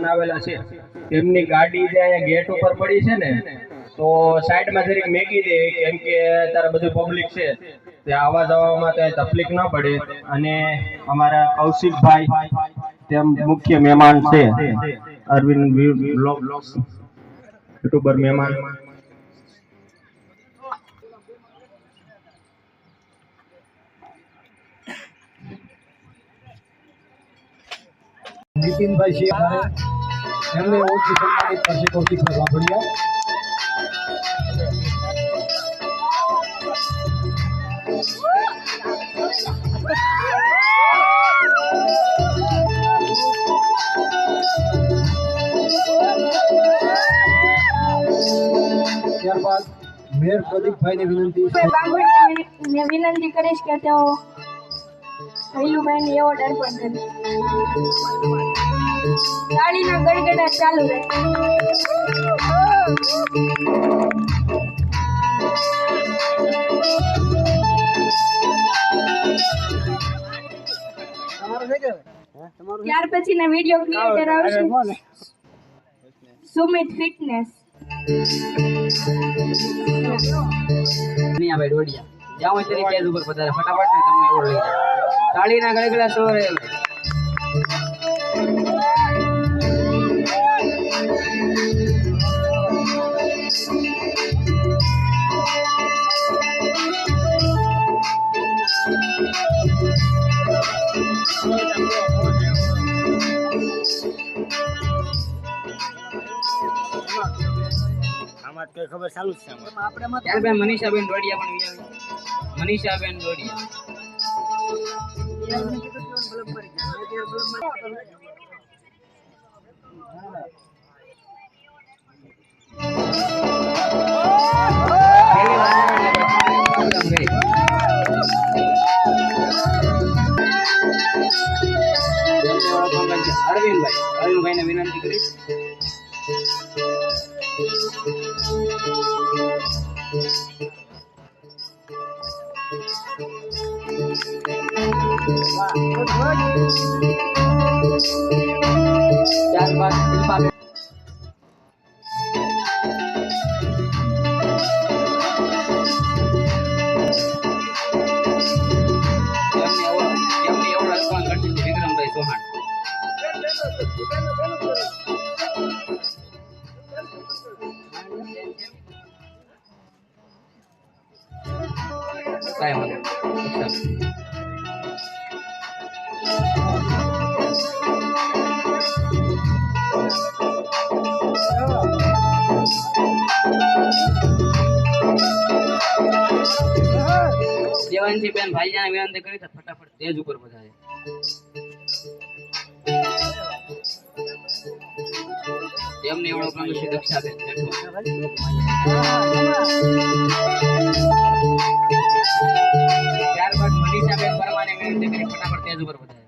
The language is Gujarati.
આવેલા છે તેમની ગાડી જે અહીંયા ગેટ ઉપર પડી છે ને તો સાઈડમાં જરીક મેકી દે કેમ કે અત્યારે બધું પબ્લિક છે તે આવવા જવામાં તો તકલીફ ના પડે અને અમારા કૌશિકભાઈ તેમ મુખ્ય મહેમાન છે અરવિંદ બ્લોગ્સ યુટ્યુબર મહેમાન નીતિનભાઈ છે એમને ઓછી સન્માનિત કરશે કૌશિકભાઈ વાઘડિયા। ત્યારબાદ મેયર પ્રદીપભાઈને વિનંતી મેં વિનંતી કરીશ કે તેઓ ભૈલુભાઈને એવોર્ડ અર્પણ કરે। તાળીના ગડગડાટ ચાલુ રહે। ત્યાર પછીના વિડીયો ક્રિએટર આવશે સુમિત ફિટનેસ ભાઈ ડોડિયા જાઓ તેરી કેજ ઉપર પધારે ફટાફટ ને તમને એવોર્ડ લઈ જાય તાળીના ગળગડા સો રહે કઈ ખબર ચાલુ છે ત્યાર બેન મનીષાબેન ડોડિયા પણ આવી મનીષાબેન ડોડિયા અરવિંદભાઈ ને વિનંતી કરીશ ત્યારબાદ શિલ્પાબેન વિક્રમભાઈ ચૌહાણ काय होणार देवांची बेन भाईजाने विनंती करीत फटाफट तेज ઉપર વધારે એમને એવડો કામ છે દક્ષાબેન ત્યારબાદ મનીષાબેન પરમાને વિનંતી કરી ફટાફટ તેજ ઉપર વધારે